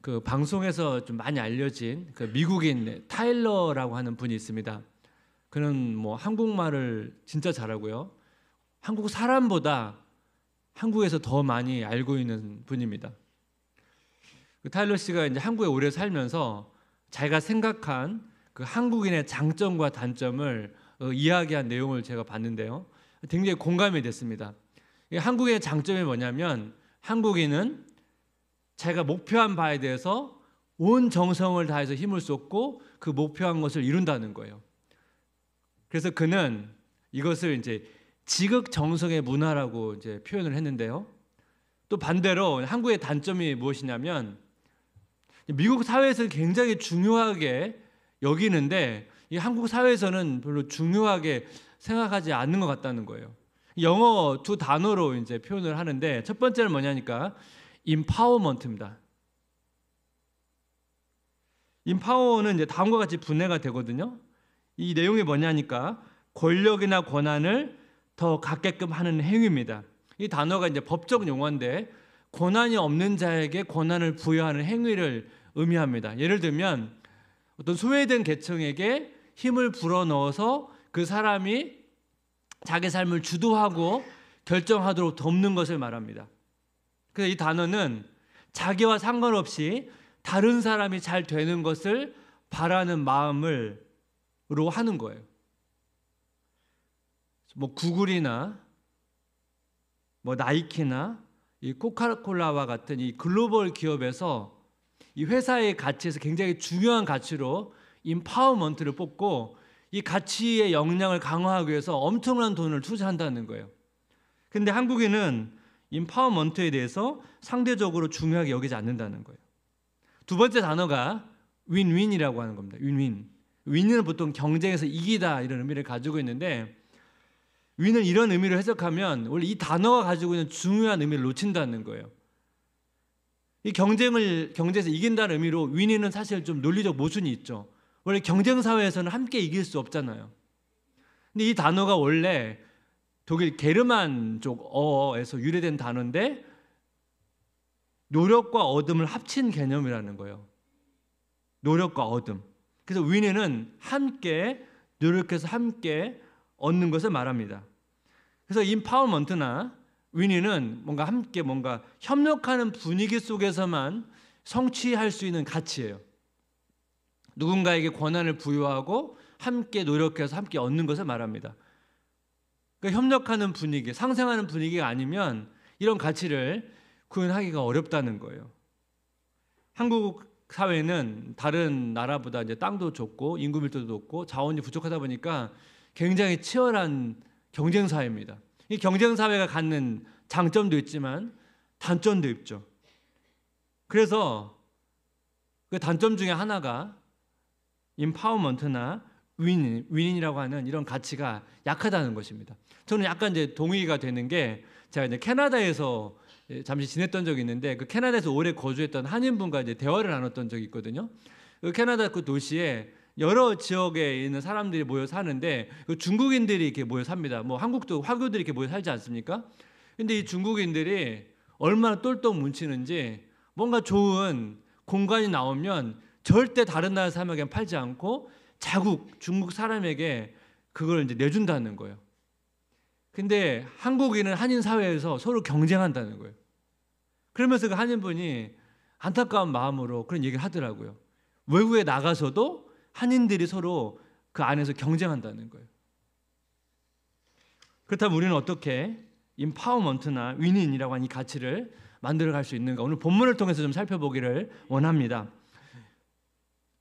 그 방송에서 좀 많이 알려진 그 미국인 타일러라고 하는 분이 있습니다. 그는 뭐 한국말을 진짜 잘하고요. 한국 사람보다 한국에서 더 많이 알고 있는 분입니다. 그 타일러 씨가 이제 한국에 오래 살면서 자기가 생각한 그 한국인의 장점과 단점을 이야기한 내용을 제가 봤는데요. 굉장히 공감이 됐습니다. 한국인의 장점이 뭐냐면 한국인은 자기가 목표한 바에 대해서 온 정성을 다해서 힘을 쏟고 그 목표한 것을 이룬다는 거예요. 그래서 그는 이것을 이제 지극정성의 문화라고 이제 표현을 했는데요. 또 반대로 한국의 단점이 무엇이냐면 미국 사회에서는 굉장히 중요하게 여기는데 이 한국 사회에서는 별로 중요하게 생각하지 않는 것 같다는 거예요. 영어 두 단어로 이제 표현을 하는데 첫 번째는 뭐냐니까 empowerment입니다. empower는 이제 다음과 같이 분해가 되거든요. 이 내용이 뭐냐니까 권력이나 권한을 더 갖게끔 하는 행위입니다. 이 단어가 이제 법적 용어인데 권한이 없는 자에게 권한을 부여하는 행위를 의미합니다. 예를 들면 어떤 소외된 계층에게 힘을 불어넣어서 그 사람이 자기 삶을 주도하고 결정하도록 돕는 것을 말합니다. 그래서 이 단어는 자기와 상관없이 다른 사람이 잘 되는 것을 바라는 마음으로 하는 거예요. 뭐 구글이나 뭐 나이키나 이 코카콜라와 같은 이 글로벌 기업에서 이 회사의 가치에서 굉장히 중요한 가치로 임파워먼트를 뽑고 이 가치의 역량을 강화하기 위해서 엄청난 돈을 투자한다는 거예요. 근데 한국인은 임파워먼트에 대해서 상대적으로 중요하게 여기지 않는다는 거예요. 두 번째 단어가 윈윈이라고 하는 겁니다. 윈윈. 윈은 보통 경쟁에서 이기다 이런 의미를 가지고 있는데 윈은 이런 의미로 해석하면 원래 이 단어가 가지고 있는 중요한 의미를 놓친다는 거예요. 이 경제에서 이긴다는 의미로 윈윈은 사실 좀 논리적 모순이 있죠. 원래 경쟁 사회에서는 함께 이길 수 없잖아요. 근데 이 단어가 원래 독일 게르만 쪽 어에서 유래된 단어인데 노력과 어둠을 합친 개념이라는 거예요. 노력과 어둠. 그래서 윈윈은 함께 노력해서 함께 얻는 것을 말합니다. 그래서 임파워먼트나 윈윈은 뭔가 함께 뭔가 협력하는 분위기 속에서만 성취할 수 있는 가치예요. 누군가에게 권한을 부여하고 함께 노력해서 함께 얻는 것을 말합니다. 그러니까 협력하는 분위기, 상생하는 분위기가 아니면 이런 가치를 구현하기가 어렵다는 거예요. 한국 사회는 다른 나라보다 이제 땅도 좁고 인구 밀도도 높고 자원이 부족하다 보니까 굉장히 치열한 경쟁 사회입니다. 이 경쟁 사회가 갖는 장점도 있지만 단점도 있죠. 그래서 그 단점 중에 하나가 임파워먼트나 윈윈이라고 하는 이런 가치가 약하다는 것입니다. 저는 약간 이제 동의가 되는 게 제가 이제 캐나다에서 잠시 지냈던 적이 있는데 그 캐나다에서 오래 거주했던 한인분과 이제 대화를 나눴던 적이 있거든요. 그 캐나다 그 도시에 여러 지역에 있는 사람들이 모여 사는데 그 중국인들이 이렇게 모여 삽니다. 뭐 한국도 화교들이 이렇게 모여 살지 않습니까? 근데 이 중국인들이 얼마나 똘똘 뭉치는지 뭔가 좋은 공간이 나오면 절대 다른 나라 사람에게 팔지 않고 자국 중국 사람에게 그걸 이제 내준다는 거예요. 근데 한국인은 한인 사회에서 서로 경쟁한다는 거예요. 그러면서 그 한인분이 안타까운 마음으로 그런 얘기를 하더라고요. 외국에 나가서도 한인들이 서로 그 안에서 경쟁한다는 거예요. 그렇다면 우리는 어떻게 임파워먼트나 윈윈이라고 하는 이 가치를 만들어갈 수 있는가? 오늘 본문을 통해서 좀 살펴보기를 원합니다.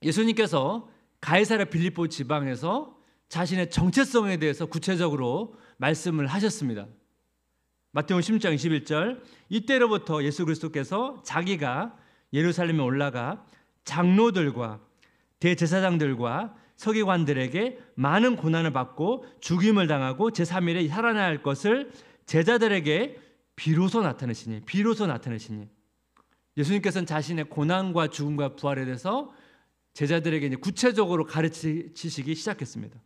예수님께서 가이사랴 빌립보 지방에서 자신의 정체성에 대해서 구체적으로 말씀을 하셨습니다. 마태복음 16장 21절 이때로부터 예수 그리스도께서 자기가 예루살렘에 올라가 장로들과 대제사장들과 서기관들에게 많은 고난을 받고 죽임을 당하고 제3일에 살아나야 할 것을 제자들에게 비로소 나타내시니 예수님께서는 자신의 고난과 죽음과 부활에 대해서 제자들에게 이제 구체적으로 가르치시기 시작했습니다.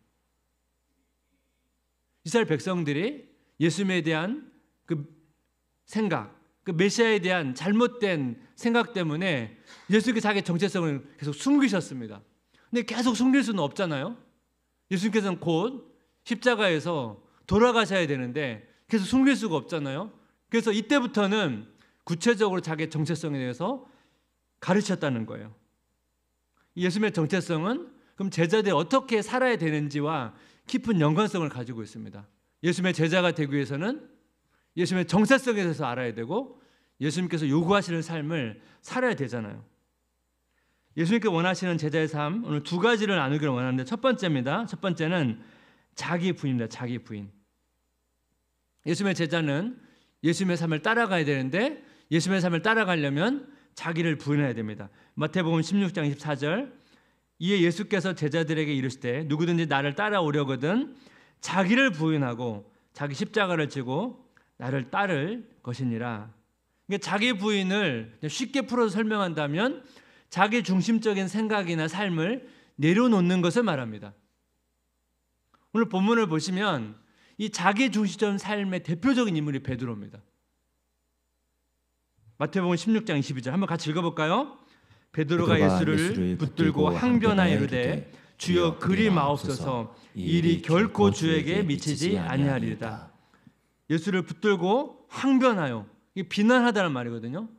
이스라엘 백성들이 예수님에 대한 그 생각, 그 메시아에 대한 잘못된 생각 때문에 예수님께서 자기 정체성을 계속 숨기셨습니다. 근데 계속 숨길 수는 없잖아요. 예수님께서는 곧 십자가에서 돌아가셔야 되는데 계속 숨길 수가 없잖아요. 그래서 이때부터는 구체적으로 자기의 정체성에 대해서 가르쳤다는 거예요. 예수님의 정체성은 그럼 제자들이 어떻게 살아야 되는지와 깊은 연관성을 가지고 있습니다. 예수님의 제자가 되기 위해서는 예수님의 정체성에 대해서 알아야 되고 예수님께서 요구하시는 삶을 살아야 되잖아요. 예수님께서 원하시는 제자의 삶, 오늘 두 가지를 나누기를 원하는데 첫 번째입니다. 첫 번째는 자기 부인입니다. 자기 부인. 예수님의 제자는 예수님의 삶을 따라가야 되는데 예수님의 삶을 따라가려면 자기를 부인해야 됩니다. 마태복음 16장 24절, 이에 예수께서 제자들에게 이르시되 누구든지 나를 따라오려거든 자기를 부인하고 자기 십자가를 지고 나를 따를 것이니라. 그러니까 자기 부인을 쉽게 풀어서 설명한다면 자기 중심적인 생각이나 삶을 내려놓는 것을 말합니다. 오늘 본문을 보시면 이 자기 중심적인 삶의 대표적인 인물이 베드로입니다. 마태복음 16장 22절 한번 같이 읽어볼까요? 베드로가 예수를 붙들고 항변하여 이르되 주여 그리 마옵소서, 일이 결코 주에게 미치지 아니하리이다. 예수를 붙들고 항변하여, 이게 비난하다는 말이거든요.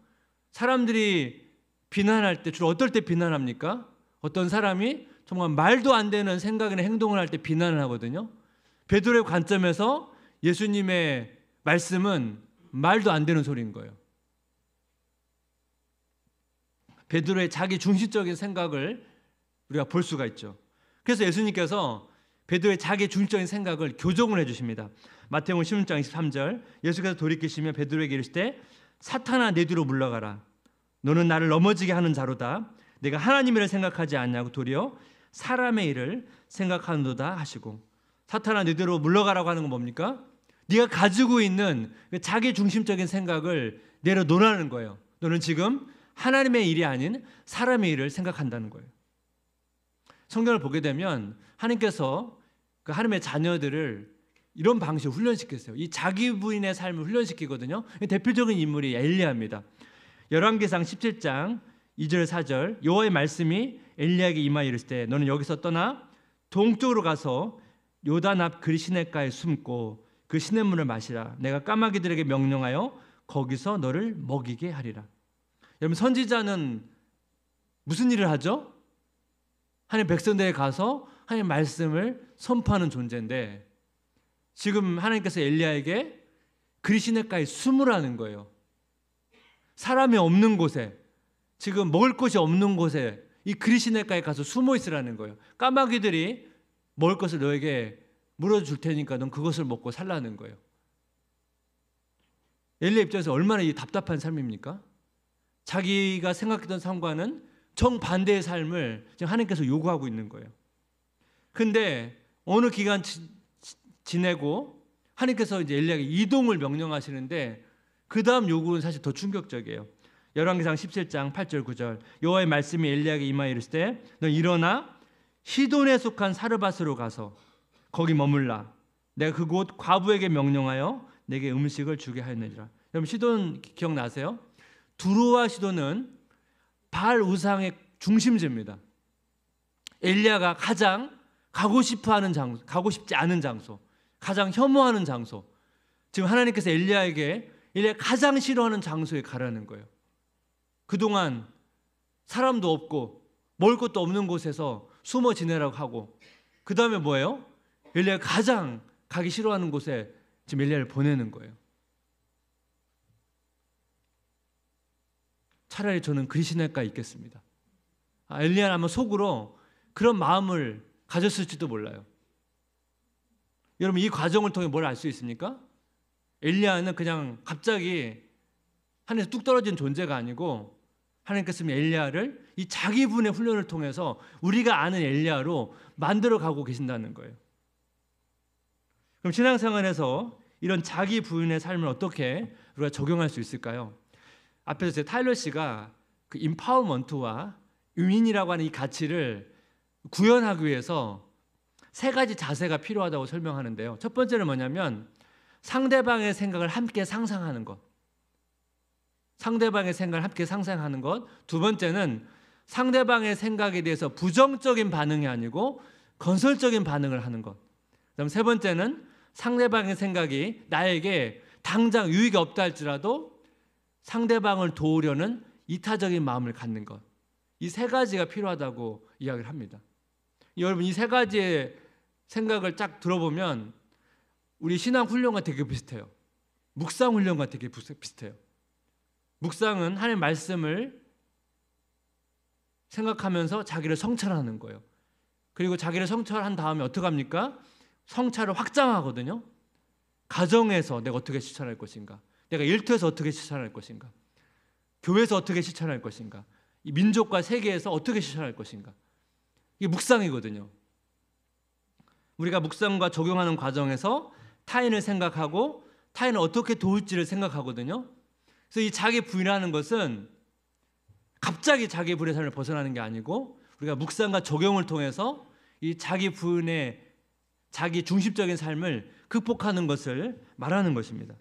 사람들이 비난할 때 주로 어떨 때 비난합니까? 어떤 사람이 정말 말도 안 되는 생각이나 행동을 할 때 비난을 하거든요. 베드로의 관점에서 예수님의 말씀은 말도 안 되는 소리인 거예요. 베드로의 자기 중심적인 생각을 우리가 볼 수가 있죠. 그래서 예수님께서 베드로의 자기 중심적인 생각을 교정을 해주십니다. 마태복음 16장 23절, 예수께서 돌이키시며 베드로에게 이르시되 사탄아 내 뒤로 물러가라. 너는 나를 넘어지게 하는 자로다. 내가 하나님의 일을 생각하지 않냐고 도리어 사람의 일을 생각하는도다 하시고, 사탄아 내 뒤로 물러가라고 하는 건 뭡니까? 네가 가지고 있는 자기 중심적인 생각을 내려놓으라는 거예요. 너는 지금 하나님의 일이 아닌 사람의 일을 생각한다는 거예요. 성경을 보게 되면 하나님께서 그 하나님의 자녀들을 이런 방식으로 훈련시켰어요. 이 자기 부인의 삶을 훈련시키거든요. 대표적인 인물이 엘리야입니다. 열왕기상 17장 2절 4절, 여호와의 말씀이 엘리야에게 임하여 이르시되 너는 여기서 떠나 동쪽으로 가서 요단 앞 그리 시냇가에 숨고 그 시냇물을 마시라. 내가 까마귀들에게 명령하여 거기서 너를 먹이게 하리라. 여러분, 선지자는 무슨 일을 하죠? 하나님 백성들에 가서 하나님 말씀을 선포하는 존재인데 지금 하나님께서 엘리야에게 그리 시냇가에 숨으라는 거예요. 사람이 없는 곳에, 지금 먹을 것이 없는 곳에 이 그리 시냇가에 가서 숨어 있으라는 거예요. 까마귀들이 먹을 것을 너에게 물어줄 테니까 넌 그것을 먹고 살라는 거예요. 엘리야 입장에서 얼마나 이 답답한 삶입니까? 자기가 생각했던 삶과는 정반대의 삶을 지금 하나님께서 요구하고 있는 거예요. 근데 어느 기간 지내고 하나님께서 이제 엘리야에게 이동을 명령하시는데 그 다음 요구는 사실 더 충격적이에요. 열왕기상 17장 8절 9절, 여호와의 말씀이 엘리야에게 임하여 이르시되 너 일어나 시돈에 속한 사르밧으로 가서 거기 머물라. 내가 그곳 과부에게 명령하여 내게 음식을 주게 하였느니라. 여러분, 시돈 기억나세요? 두로와 시돈은 바알 우상의 중심지입니다. 엘리야가 가장 가고 싶어하는 장소, 가고 싶지 않은 장소, 가장 혐오하는 장소. 지금 하나님께서 엘리야에게 가장 싫어하는 장소에 가라는 거예요. 그동안 사람도 없고 먹을 것도 없는 곳에서 숨어 지내라고 하고, 그 다음에 뭐예요? 엘리야가 가장 가기 싫어하는 곳에 지금 엘리야를 보내는 거예요. 차라리 저는 그리 시냇가에 있겠습니다. 엘리야는 아마 속으로 그런 마음을 가졌을지도 몰라요. 여러분, 이 과정을 통해 뭘 알 수 있습니까? 엘리야는 그냥 갑자기 하늘에서 뚝 떨어진 존재가 아니고 하나님께서 엘리야를 이 자기 분의 훈련을 통해서 우리가 아는 엘리야로 만들어가고 계신다는 거예요. 그럼 신앙생활에서 이런 자기 부인의 삶을 어떻게 우리가 적용할 수 있을까요? 앞에서 제 타일러 씨가 그 임파워먼트와 윈이라고 하는 이 가치를 구현하기 위해서 세 가지 자세가 필요하다고 설명하는데요. 첫 번째는 뭐냐면 상대방의 생각을 함께 상상하는 것. 상대방의 생각을 함께 상상하는 것. 두 번째는 상대방의 생각에 대해서 부정적인 반응이 아니고 건설적인 반응을 하는 것. 그다음 세 번째는 상대방의 생각이 나에게 당장 유익이 없다 할지라도 상대방을 도우려는 이타적인 마음을 갖는 것. 이 세 가지가 필요하다고 이야기를 합니다. 여러분, 이 세 가지의 생각을 쫙 들어보면 우리 신앙 훈련과 되게 비슷해요. 묵상 훈련과 되게 비슷해요. 묵상은 하나님의 말씀을 생각하면서 자기를 성찰하는 거예요. 그리고 자기를 성찰한 다음에 어떻게 합니까? 성찰을 확장하거든요. 가정에서 내가 어떻게 실천할 것인가, 내가 일터에서 어떻게 실천할 것인가, 교회에서 어떻게 실천할 것인가, 이 민족과 세계에서 어떻게 실천할 것인가. 이게 묵상이거든요. 우리가 묵상과 적용하는 과정에서 타인을 생각하고 타인을 어떻게 도울지를 생각하거든요. 그래서 이 자기 부인하는 것은 갑자기 자기 부인의 삶을 벗어나는 게 아니고 우리가 묵상과 적용을 통해서 이 자기 부인의 자기 중심적인 삶을 극복하는 것을 말하는 것입니다.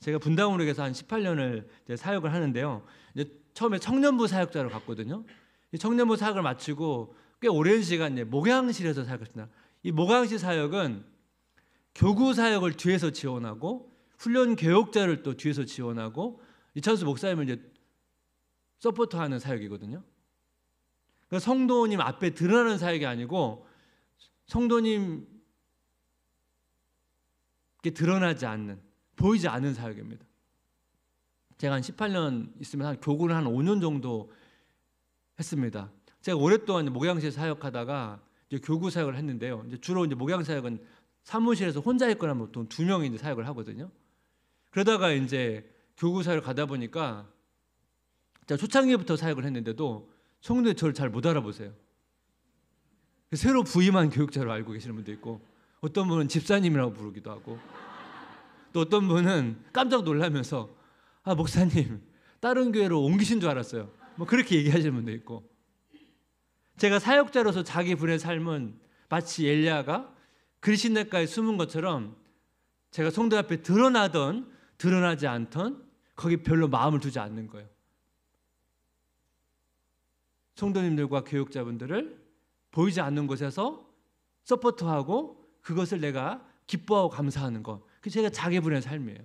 제가 분당우력에서 한 18년을 사역을 하는데요. 이제 처음에 청년부 사역자로 갔거든요. 이 청년부 사역을 마치고 꽤 오랜 시간 목양실에서 사역했습니다. 이 목양실 사역은 교구 사역을 뒤에서 지원하고 훈련 교육자를 또 뒤에서 지원하고 이찬수 목사님을 이제 서포트하는 사역이거든요. 그러니까 성도님 앞에 드러나는 사역이 아니고 성도님께 드러나지 않는, 보이지 않는 사역입니다. 제가 한 18년 있으면 한 교구를 한 5년 정도 했습니다. 제가 오랫동안 목양실 사역하다가 이제 교구 사역을 했는데요. 이제 주로 이제 목양 사역은 사무실에서 혼자 있거나 보통 2명이 이제 사역을 하거든요. 그러다가 이제 교구 사역을 가다 보니까 제가 초창기부터 사역을 했는데도 성도들이 저를 잘 못 알아보세요. 새로 부임한 교육자로 알고 계시는 분도 있고, 어떤 분은 집사님이라고 부르기도 하고, 또 어떤 분은 깜짝 놀라면서 아, 목사님 다른 교회로 옮기신 줄 알았어요. 뭐 그렇게 얘기하시는 분도 있고. 제가 사역자로서 자기 분의 삶은 마치 엘리야가 그리신네가에 숨은 것처럼 제가 성도 앞에 드러나던 드러나지 않던 거기 별로 마음을 두지 않는 거예요. 성도님들과 교육자분들을 보이지 않는 곳에서 서포트하고 그것을 내가 기뻐하고 감사하는 것. 그게 제가 자기분의 삶이에요.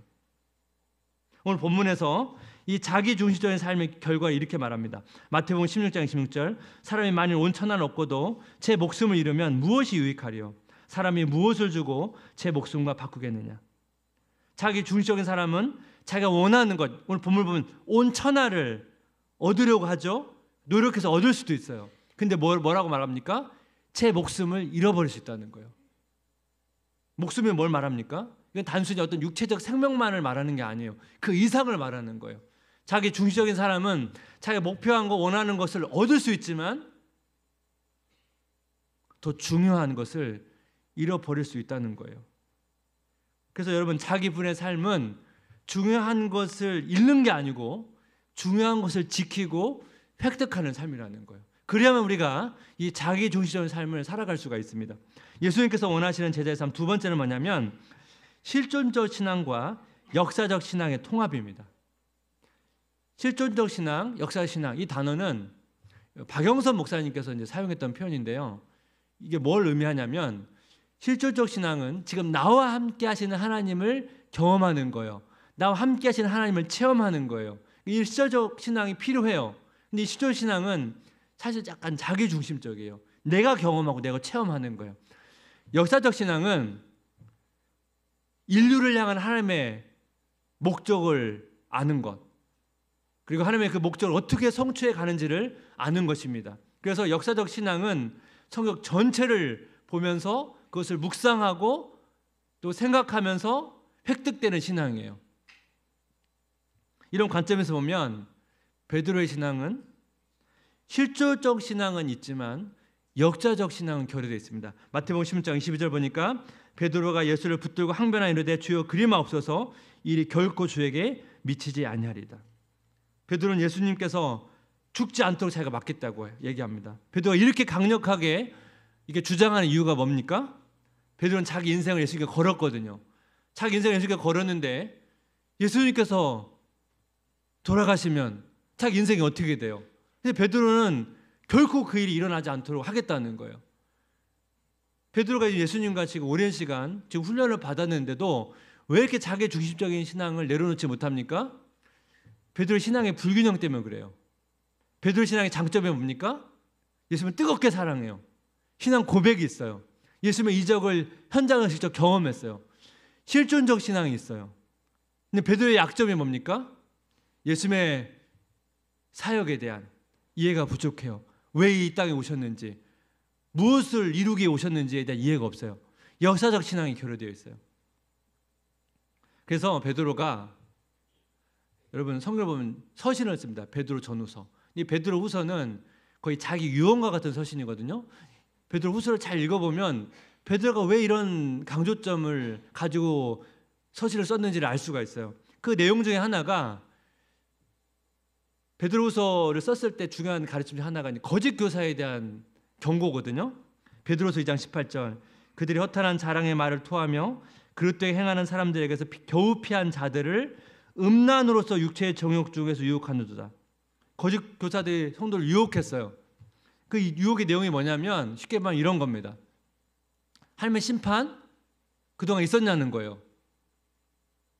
오늘 본문에서 이 자기중심적인 삶의 결과를 이렇게 말합니다. 마태복음 16장 16절, 사람이 만일 온 천하를 얻고도 제 목숨을 잃으면 무엇이 유익하리요? 사람이 무엇을 주고 제 목숨과 바꾸겠느냐? 자기중심적인 사람은 자기가 원하는 것, 오늘 본문 보면 온 천하를 얻으려고 하죠. 노력해서 얻을 수도 있어요. 근데 뭐라고 말합니까? 제 목숨을 잃어버릴 수 있다는 거예요. 목숨이 뭘 말합니까? 이건 단순히 어떤 육체적 생명만을 말하는 게 아니에요. 그 이상을 말하는 거예요. 자기 중심적인 사람은 자기가 목표한 거, 원하는 것을 얻을 수 있지만 더 중요한 것을 잃어버릴 수 있다는 거예요. 그래서 여러분, 자기 분의 삶은 중요한 것을 잃는 게 아니고 중요한 것을 지키고 획득하는 삶이라는 거예요. 그래야만 우리가 이 자기 중심적인 삶을 살아갈 수가 있습니다. 예수님께서 원하시는 제자의 삶 두 번째는 뭐냐면 실존적 신앙과 역사적 신앙의 통합입니다. 실존적 신앙, 역사적 신앙, 이 단어는 박영선 목사님께서 이제 사용했던 표현인데요. 이게 뭘 의미하냐면 실존적 신앙은 지금 나와 함께 하시는 하나님을 경험하는 거예요. 나와 함께 하시는 하나님을 체험하는 거예요. 이 실존적 신앙이 필요해요. 근데 이 실존적 신앙은 사실 약간 자기중심적이에요. 내가 경험하고 내가 체험하는 거예요. 역사적 신앙은 인류를 향한 하나님의 목적을 아는 것, 그리고 하나님의 그 목적을 어떻게 성취해 가는지를 아는 것입니다. 그래서 역사적 신앙은 성경 전체를 보면서 그것을 묵상하고 또 생각하면서 획득되는 신앙이에요. 이런 관점에서 보면 베드로의 신앙은 실존적 신앙은 있지만 역사적 신앙은 결여되어 있습니다. 마태복음 16장 22절 보니까 베드로가 예수를 붙들고 항변하여 이르되 주여 그리마옵소서, 일이 결코 주에게 미치지 아니하리다. 베드로는 예수님께서 죽지 않도록 자기가 맡겠다고 얘기합니다. 베드로가 이렇게 강력하게 이게 주장하는 이유가 뭡니까? 베드로는 자기 인생을 예수님께 걸었거든요. 자기 인생을 예수님께 걸었는데 예수님께서 돌아가시면 자기 인생이 어떻게 돼요? 근데 베드로는 결코 그 일이 일어나지 않도록 하겠다는 거예요. 베드로가 예수님과 지금 오랜 시간 지금 훈련을 받았는데도 왜 이렇게 자기 중심적인 신앙을 내려놓지 못합니까? 베드로 신앙의 불균형 때문에 그래요. 베드로 신앙의 장점이 뭡니까? 예수님을 뜨겁게 사랑해요. 신앙 고백이 있어요. 예수님의 이적을 현장을 직접 경험했어요. 실존적 신앙이 있어요. 근데 베드로의 약점이 뭡니까? 예수님의 사역에 대한 이해가 부족해요. 왜 이 땅에 오셨는지, 무엇을 이루기 오셨는지에 대한 이해가 없어요. 역사적 신앙이 결여되어 있어요. 그래서 베드로가, 여러분 성경을 보면 서신을 씁니다. 베드로 전후서. 이 베드로 후서는 거의 자기 유언과 같은 서신이거든요. 베드로 후서를 잘 읽어보면 베드로가 왜 이런 강조점을 가지고 서신을 썼는지를 알 수가 있어요. 그 내용 중에 하나가, 베드로후서를 썼을 때 중요한 가르침 중 하나가 거짓 교사에 대한 경고거든요. 베드로서 2장 18절, 그들이 허탄한 자랑의 말을 토하며 그릇되게 행하는 사람들에게서 겨우 피한 자들을 음란으로서 육체의 정욕 중에서 유혹하느도다. 거짓 교사들이 성도를 유혹했어요. 그 유혹의 내용이 뭐냐면 쉽게 말하면 이런 겁니다. 하나님의 심판 그동안 있었냐는 거예요.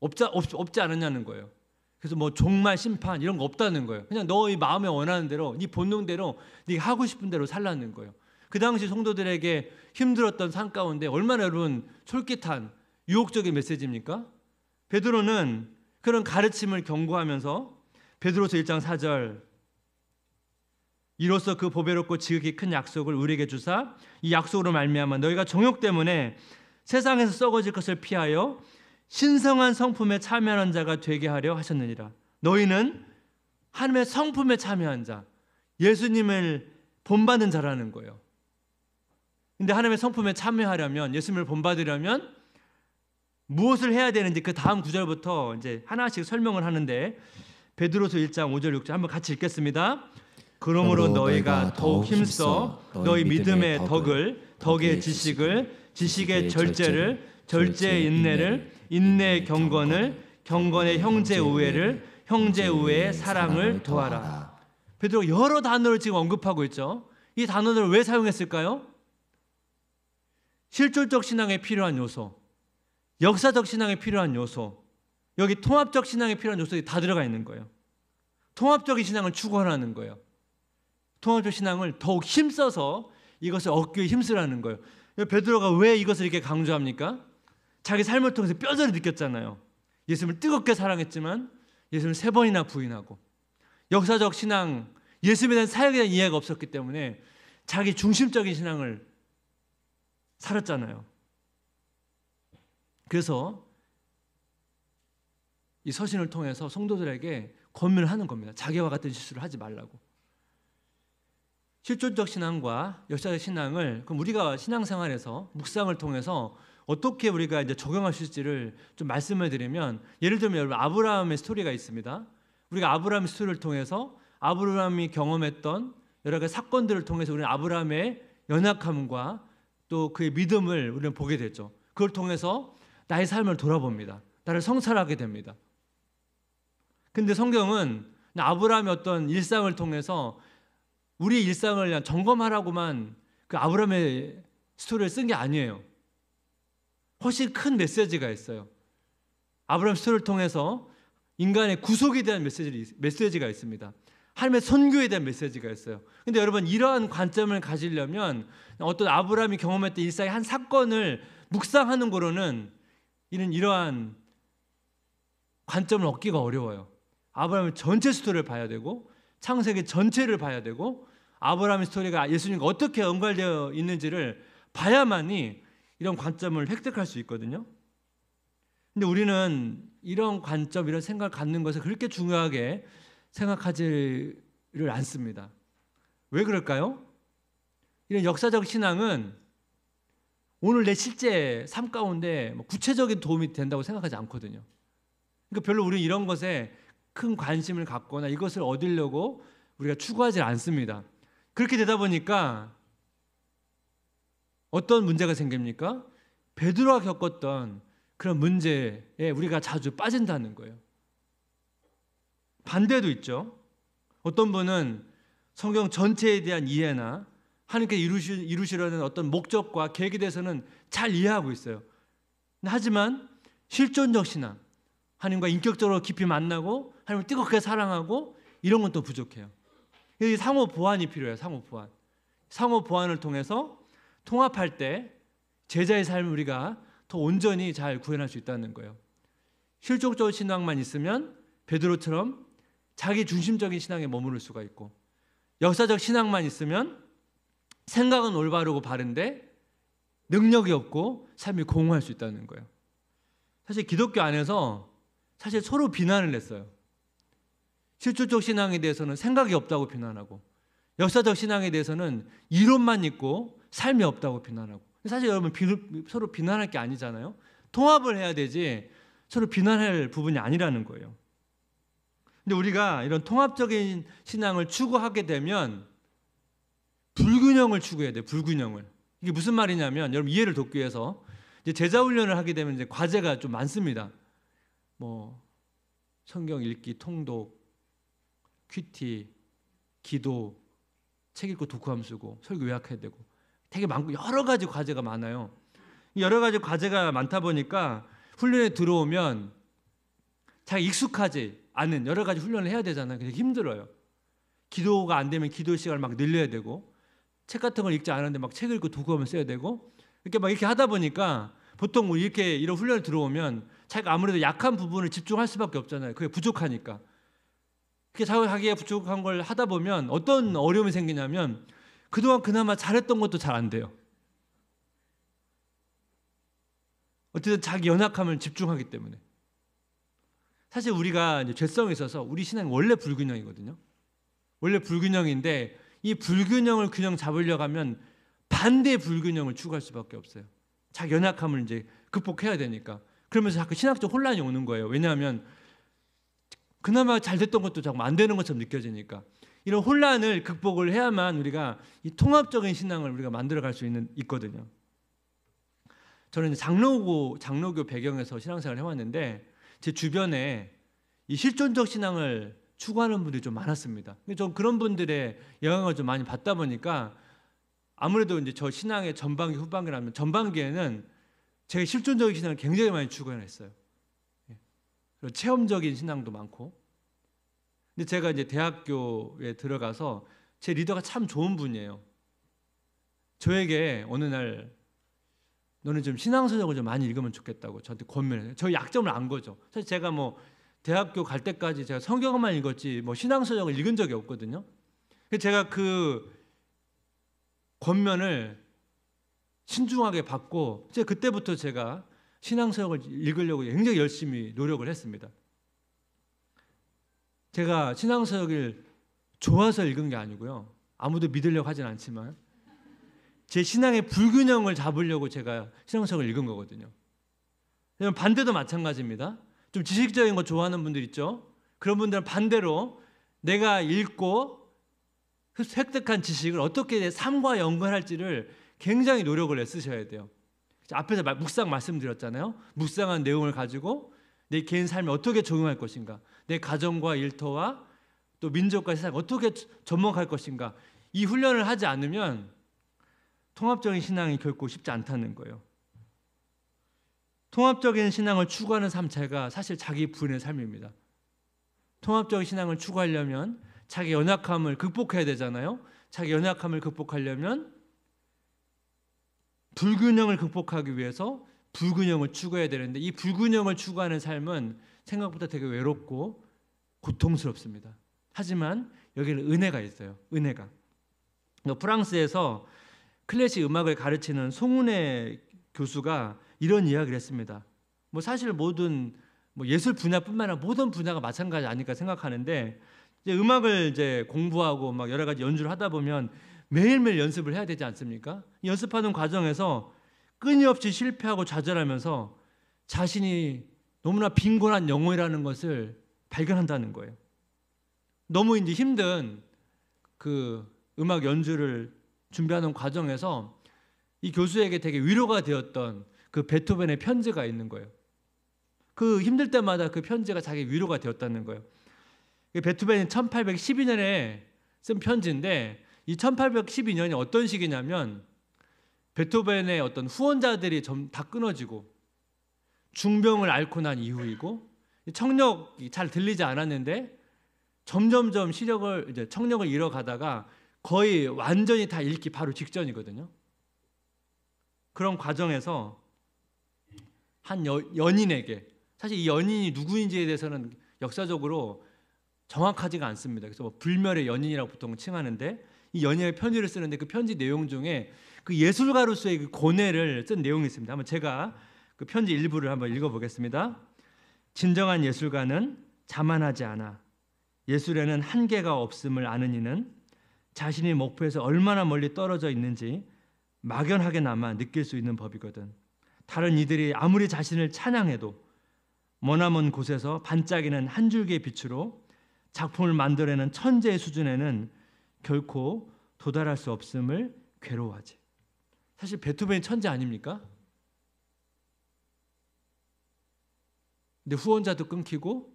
없지 않았냐는 거예요. 그래서 뭐 종말 심판 이런 거 없다는 거예요. 그냥 너의 마음에 원하는 대로, 네 본능대로, 네가 하고 싶은 대로 살라는 거예요. 그 당시 성도들에게 힘들었던 삶 가운데 얼마나 여러분 솔깃한 유혹적인 메시지입니까? 베드로는 그런 가르침을 경고하면서 베드로서 1장 4절, 이로써 그 보배롭고 지극히 큰 약속을 우리에게 주사 이 약속으로 말미암아 너희가 정욕 때문에 세상에서 썩어질 것을 피하여 신성한 성품에 참여하는 자가 되게 하려 하셨느니라. 너희는 하나님의 성품에 참여한 자, 예수님을 본받는 자라는 거예요. 근데 하나님의 성품에 참여하려면, 예수님을 본받으려면 무엇을 해야 되는지 그 다음 구절부터 이제 하나씩 설명을 하는데, 베드로서 1장 5절 6절 한번 같이 읽겠습니다. 그러므로 너희가 더욱 힘써 너희 믿음의 덕을, 덕의 지식을, 지식의 절제를, 절제의 인내를, 인내의 경건을, 경건의 형제 우애를, 형제 우애의 사랑을 도하라. 베드로가 여러 단어를 지금 언급하고 있죠. 이 단어들을 왜 사용했을까요? 실존적 신앙에 필요한 요소, 역사적 신앙에 필요한 요소, 여기 통합적 신앙에 필요한 요소들이 다 들어가 있는 거예요. 통합적인 신앙을 추구하라는 거예요. 통합적 신앙을 더욱 힘써서 이것을 얻기 위해 힘쓰라는 거예요. 베드로가 왜 이것을 이렇게 강조합니까? 자기 삶을 통해서 뼈저리 느꼈잖아요. 예수님을 뜨겁게 사랑했지만 예수님을 3번이나 부인하고, 역사적 신앙, 예수님에 대한 사역에 대한 이해가 없었기 때문에 자기 중심적인 신앙을 살았잖아요. 그래서 이 서신을 통해서 성도들에게 권면을 하는 겁니다. 자기와 같은 실수를 하지 말라고. 실존적 신앙과 역사적 신앙을 그럼 우리가 신앙생활에서 묵상을 통해서 어떻게 우리가 이제 적용할 수 있을지를 좀 말씀을 드리면, 예를 들면 여러분 아브라함의 스토리가 있습니다. 우리가 아브라함의 스토리를 통해서 아브라함이 경험했던 여러 가지 사건들을 통해서 우리는 아브라함의 연약함과 또 그의 믿음을 우리는 보게 되죠. 그걸 통해서 나의 삶을 돌아봅니다. 나를 성찰하게 됩니다. 근데 성경은 아브라함의 어떤 일상을 통해서 우리의 일상을 그냥 점검하라고만 그 아브라함의 스토리를 쓴 게 아니에요. 훨씬 큰 메시지가 있어요. 아브라함 스토리를 통해서 인간의 구속에 대한 메시지가 있습니다. 하나님의 선교에 대한 메시지가 있어요. 근데 여러분, 이러한 관점을 가지려면 어떤 아브라함이 경험했던 일상의 한 사건을 묵상하는 거로는 이러한 관점을 얻기가 어려워요. 아브라함의 전체 스토리를 봐야 되고, 창세기 전체를 봐야 되고, 아브라함의 스토리가 예수님과 어떻게 연관되어 있는지를 봐야만이 이런 관점을 획득할 수 있거든요. 근데 우리는 이런 관점, 이런 생각을 갖는 것을 그렇게 중요하게 생각하지를 않습니다. 왜 그럴까요? 이런 역사적 신앙은 오늘 내 실제 삶 가운데 구체적인 도움이 된다고 생각하지 않거든요. 그러니까 별로 우리는 이런 것에 큰 관심을 갖거나 이것을 얻으려고 우리가 추구하지 않습니다. 그렇게 되다 보니까 어떤 문제가 생깁니까? 베드로가 겪었던 그런 문제에 우리가 자주 빠진다는 거예요. 반대도 있죠. 어떤 분은 성경 전체에 대한 이해나 하나님께 이루시려는 어떤 목적과 계획에 대해서는 잘 이해하고 있어요. 하지만 실존적 신앙, 하나님과 인격적으로 깊이 만나고 하나님을 뜨겁게 사랑하고 이런 건 또 부족해요. 이 상호 보완이 필요해요. 상호 보완. 상호 보완을 통해서 통합할 때 제자의 삶을 우리가 더 온전히 잘 구현할 수 있다는 거예요. 실존적 신앙만 있으면 베드로처럼 자기 중심적인 신앙에 머무를 수가 있고, 역사적 신앙만 있으면 생각은 올바르고 바른데 능력이 없고 삶이 공허할 수 있다는 거예요. 사실 기독교 안에서 사실 서로 비난을 했어요. 실존적 신앙에 대해서는 생각이 없다고 비난하고, 역사적 신앙에 대해서는 이론만 있고 삶이 없다고 비난하고. 사실 여러분 서로 비난할 게 아니잖아요. 통합을 해야 되지 서로 비난할 부분이 아니라는 거예요. 근데 우리가 이런 통합적인 신앙을 추구하게 되면 불균형을 추구해야 돼요. 불균형을. 이게 무슨 말이냐면, 여러분 이해를 돕기 위해서 이제 제자 훈련을 하게 되면 이제 과제가 좀 많습니다. 뭐 성경 읽기, 통독, 큐티, 기도, 책 읽고 독후감 쓰고 설교 요약해야 되고 되게 많고 여러 가지 과제가 많아요. 여러 가지 과제가 많다 보니까 훈련에 들어오면 자기 익숙하지 않은 여러 가지 훈련을 해야 되잖아요. 되게 힘들어요. 기도가 안 되면 기도 시간을 막 늘려야 되고, 책 같은 걸 읽지 않았는데 막 책 읽고 독후감을 써야 되고, 이렇게 하다 보니까 보통 이렇게 이런 훈련을 들어오면 자기가 아무래도 약한 부분을 집중할 수밖에 없잖아요. 그게 부족하니까. 그게 자기가 부족한 걸 하다 보면 어떤 어려움이 생기냐면 그동안 그나마 잘했던 것도 잘 안 돼요. 어쨌든 자기 연약함을 집중하기 때문에. 사실 우리가 이제 죄성이 있어서 우리 신앙이 원래 불균형이거든요. 원래 불균형인데 이 불균형을 균형 잡으려고 하면 반대의 불균형을 추구할 수밖에 없어요. 자기 연약함을 이제 극복해야 되니까. 그러면서 자꾸 신학적 혼란이 오는 거예요. 왜냐하면 그나마 잘 됐던 것도 자꾸 안 되는 것처럼 느껴지니까. 이런 혼란을 극복을 해야만 우리가 이 통합적인 신앙을 우리가 만들어갈 수 있거든요. 저는 장로교 배경에서 신앙생활을 해왔는데 제 주변에 이 실존적 신앙을 추구하는 분들이 좀 많았습니다. 좀 그런 분들의 영향을 좀 많이 받다 보니까 아무래도 이제 저 신앙의 전반기, 후반기라면 전반기에는 제가 실존적인 신앙을 굉장히 많이 추구했어요. 체험적인 신앙도 많고. 근데 제가 이제 대학교에 들어가서 제 리더가 참 좋은 분이에요. 저에게 어느 날 너는 좀 신앙서적을 좀 많이 읽으면 좋겠다고 저한테 권면을 해요. 저 약점을 안 거죠. 사실 제가 뭐 대학교 갈 때까지 제가 성경만 읽었지 뭐 신앙서적을 읽은 적이 없거든요. 그래서 제가 그 권면을 신중하게 받고 그때부터 제가 신앙서적을 읽으려고 굉장히 열심히 노력을 했습니다. 제가 신앙서적을 좋아서 읽은 게 아니고요. 아무도 믿으려고 하진 않지만 제 신앙의 불균형을 잡으려고 제가 신앙서적을 읽은 거거든요. 반대도 마찬가지입니다. 좀 지식적인 거 좋아하는 분들 있죠. 그런 분들은 반대로 내가 읽고 획득한 지식을 어떻게 내 삶과 연관할지를 굉장히 노력을 애쓰셔야 돼요. 앞에서 묵상 말씀드렸잖아요. 묵상한 내용을 가지고 내 개인 삶에 어떻게 적용할 것인가, 내 가정과 일터와 또 민족과 세상 어떻게 접목할 것인가, 이 훈련을 하지 않으면 통합적인 신앙이 결코 쉽지 않다는 거예요. 통합적인 신앙을 추구하는 삶 자체가 사실 자기 부인의 삶입니다. 통합적인 신앙을 추구하려면 자기 연약함을 극복해야 되잖아요. 자기 연약함을 극복하려면 불균형을 극복하기 위해서 불균형을 추구해야 되는데, 이 불균형을 추구하는 삶은 생각보다 되게 외롭고 고통스럽습니다. 하지만 여기는 은혜가 있어요. 은혜가. 프랑스에서 클래식 음악을 가르치는 송은혜 교수가 이런 이야기를 했습니다. 뭐 사실 모든 예술 분야뿐만 아니라 모든 분야가 마찬가지 아닐까 생각하는데, 이제 음악을 이제 공부하고 막 여러 가지 연주를 하다 보면 매일매일 연습을 해야 되지 않습니까? 연습하는 과정에서 끊임없이 실패하고 좌절하면서 자신이 너무나 빈곤한 영혼이라는 것을 발견한다는 거예요. 너무 이제 힘든 그 음악 연주를 준비하는 과정에서 이 교수에게 되게 위로가 되었던 그 베토벤의 편지가 있는 거예요. 그 힘들 때마다 그 편지가 자기 위로가 되었다는 거예요. 베토벤이 1812년에 쓴 편지인데 이 1812년이 어떤 시기냐면 베토벤의 어떤 후원자들이 좀 다 끊어지고 중병을 앓고 난 이후이고 청력이 잘 들리지 않았는데 점점점 청력을 잃어가다가 거의 완전히 다 잃기 바로 직전이거든요. 그런 과정에서 한 연인에게, 사실 이 연인이 누구인지에 대해서는 역사적으로 정확하지가 않습니다. 그래서 불멸의 연인이라고 보통 칭하는데 이 연인의 편지를 쓰는데 그 편지 내용 중에 그 예술가로서의 그 고뇌를 쓴 내용이 있습니다. 한번 제가 그 편지 일부를 한번 읽어보겠습니다. 진정한 예술가는 자만하지 않아. 예술에는 한계가 없음을 아는 이는 자신이 목표에서 얼마나 멀리 떨어져 있는지 막연하게나마 느낄 수 있는 법이거든. 다른 이들이 아무리 자신을 찬양해도 머나먼 곳에서 반짝이는 한 줄기의 빛으로 작품을 만들어내는 천재의 수준에는 결코 도달할 수 없음을 괴로워하지. 사실 베토벤이 천재 아닙니까? 근데 후원자도 끊기고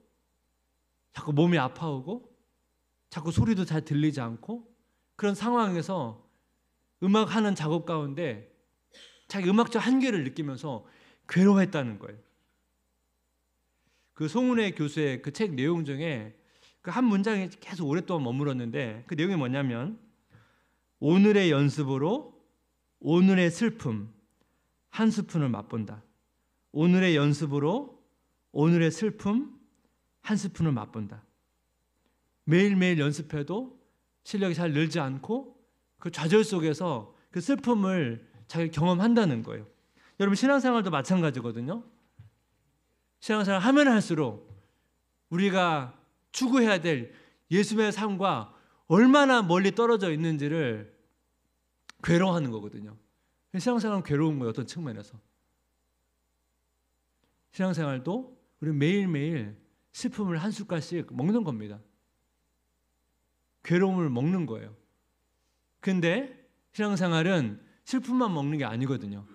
자꾸 몸이 아파오고 자꾸 소리도 잘 들리지 않고 그런 상황에서 음악하는 작업 가운데 자기 음악적 한계를 느끼면서 괴로워했다는 거예요. 그 송은혜 교수의 그 책 내용 중에 그 한 문장이 계속 오랫동안 머물렀는데 그 내용이 뭐냐면 오늘의 연습으로 오늘의 슬픔 한 스푼을 맛본다. 오늘의 연습으로 오늘의 슬픔 한 스푼을 맛본다. 매일매일 연습해도 실력이 잘 늘지 않고 그 좌절 속에서 그 슬픔을 자기가 경험한다는 거예요. 여러분 신앙생활도 마찬가지거든요. 신앙생활 하면 할수록 우리가 추구해야 될 예수님의 삶과 얼마나 멀리 떨어져 있는지를 괴로워하는 거거든요. 신앙생활은 괴로운 거예요. 어떤 측면에서. 신앙생활도 우리 매일매일 슬픔을 한 숟갈씩 먹는 겁니다. 괴로움을 먹는 거예요. 근데 신앙생활은 슬픔만 먹는 게 아니거든요.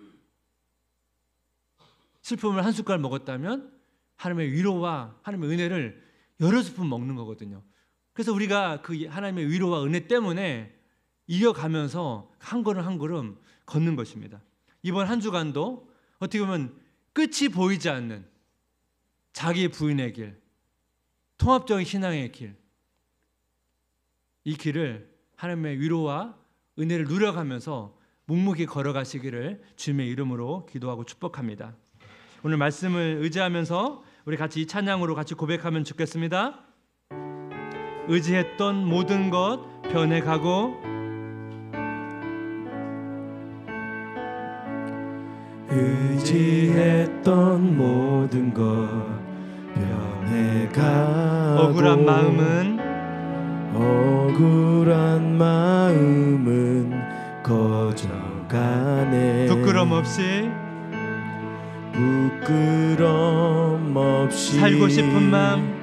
슬픔을 한 숟갈 먹었다면 하나님의 위로와 하나님의 은혜를 여러 스푼 먹는 거거든요. 그래서 우리가 그 하나님의 위로와 은혜 때문에 이겨가면서 한 걸음 한 걸음 걷는 것입니다. 이번 한 주간도 어떻게 보면 끝이 보이지 않는 자기 부인의 길, 통합적인 신앙의 길, 이 길을 하나님의 위로와 은혜를 누려가면서 묵묵히 걸어가시기를 주님의 이름으로 기도하고 축복합니다. 오늘 말씀을 의지하면서 우리 같이 이 찬양으로 같이 고백하면 좋겠습니다. 의지했던 모든 것 변해가고 의지했던 모든 것 변해가고 억울한 마음은 거져가네. 부끄럼 없이 살고 싶은 마음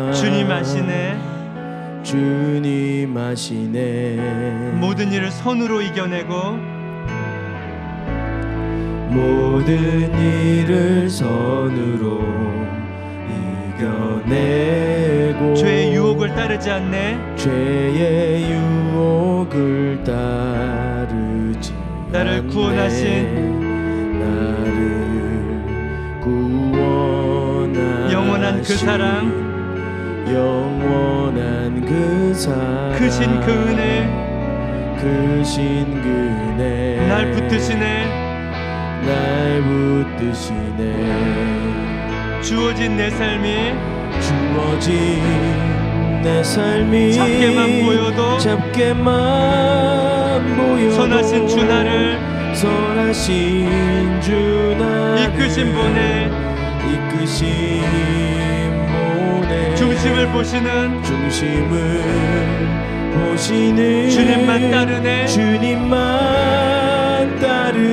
주님 아시네. 모든 일을 선으로 이겨내고 죄의 유혹을 따르지 않네. 나를 구원하신 영원한 그 사랑 크신 그 은혜 날 붙드시네. 주어진 내 삶이 작게만 보여도 선하신 주 나를 이끄신 분의 중심을 보시는 주님만 따르네.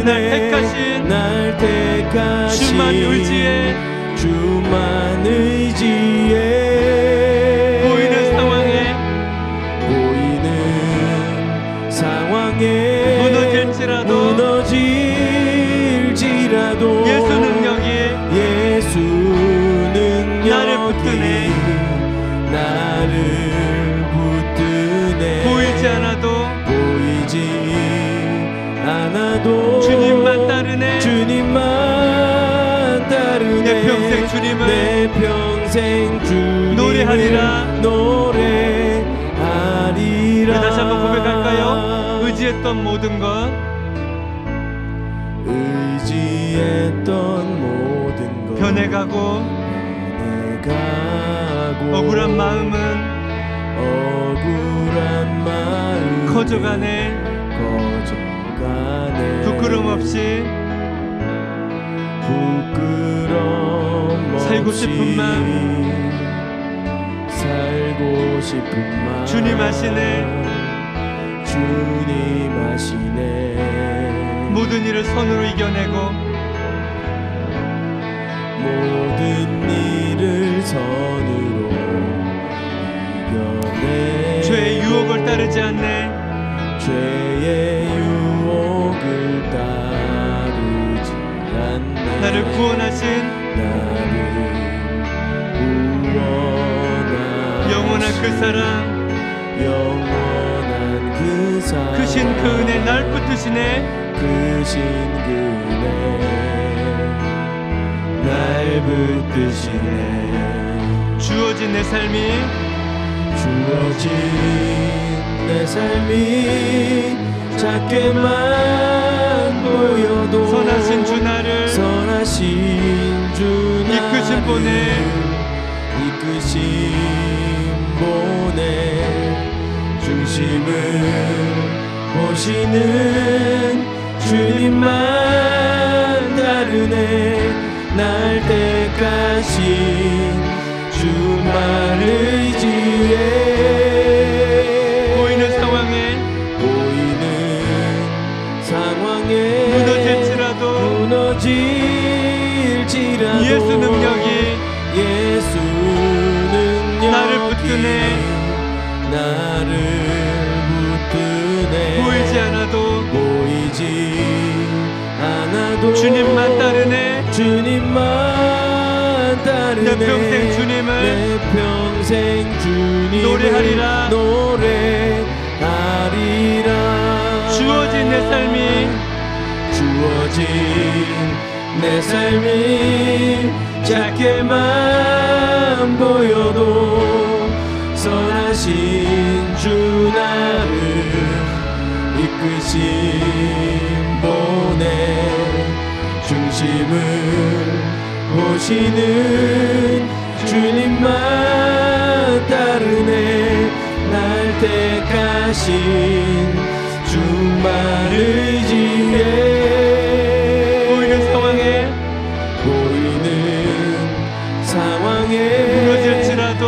날 택하신 주만 의지해 보이는 상황에 무너질지라도 예수 능력이 나를 의지했던 모든 것, 의지했던 모든 것 변해가고 변해가고 억울한 마음은 커져가네. 부끄럼 없이 살고 싶은 맘 주님 하시네. 모든 일을 손으로 이겨내고 죄의 유혹을 따르지 않네. 나를 구원하신 영원한 그 사랑, 크신 그 은혜 날 붙드시네. 주어진 내 삶이 작게만 보여도 선하신 주 나를 이끄신 보내 중심을 보시는 주님만 다르네. 날 택하신 주만 의지해. 보이는 상황에 무너질지라도 예수 능력이 나를 붙드네. 보이지 않아도 주님만 따르네. 내 평생 주님을 노래하리라. 주어진 내 삶이 작게만 보여도 선하신 주 나를 이끄신 보내 중심을 보시는 주님만 따르네. 날 택하신 주만 의지해. 보이는 상황에 무너질지라도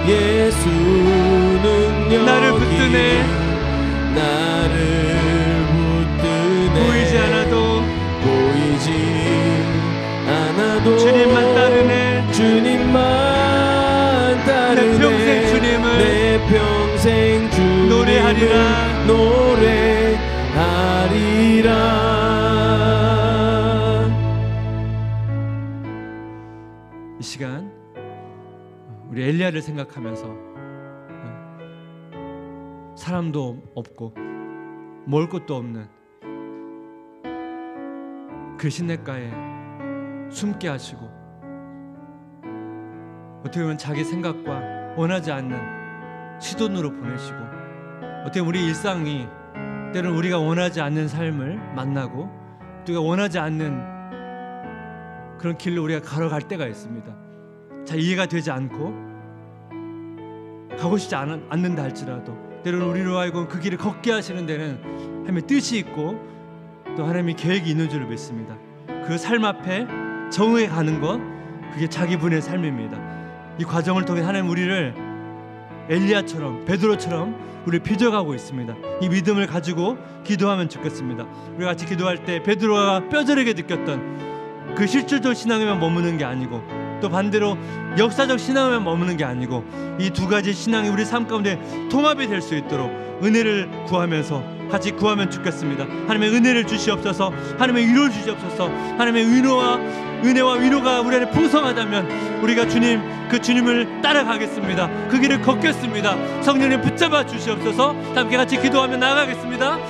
예수 능력이 나를 붙드네. 보이지 않아도 주님만 따르네. 내 평생 주님을 노래하리라. 이 시간 우리 엘리야를 생각하면서 사람도 없고 먹을 것도 없는 그 시냇가에 숨게 하시고 어떻게 보면 자기 생각과 원하지 않는 시돈으로 보내시고 어떻게 보면 우리 일상이 때로는 우리가 원하지 않는 삶을 만나고 우리가 원하지 않는 그런 길로 우리가 걸어갈 때가 있습니다. 잘 이해가 되지 않고 가고 싶지 않는다 할지라도 때로는 우리로 하여금 그 길을 걷게 하시는 데는 하나님의 뜻이 있고 또 하나님의 계획이 있는 줄을 믿습니다. 그 삶 앞에 정의해 가는 것, 그게 자기 분의 삶입니다. 이 과정을 통해 하나님 우리를 엘리야처럼 베드로처럼 우리를 빚어가고 있습니다. 이 믿음을 가지고 기도하면 좋겠습니다. 우리가 같이 기도할 때 베드로가 뼈저리게 느꼈던 그 실질적 신앙에만 머무는 게 아니고 또 반대로 역사적 신앙에만 머무는 게 아니고 이 두 가지 신앙이 우리 삶 가운데 통합이 될 수 있도록 은혜를 구하면서 같이 구하면 좋겠습니다. 하나님의 은혜를 주시옵소서. 하나님의 위로를 주시옵소서. 하나님의 은혜와 위로가 우리 안에 풍성하다면 우리가 그 주님을 따라가겠습니다. 그 길을 걷겠습니다. 성령님 붙잡아 주시옵소서. 함께 같이 기도하며 나아가겠습니다.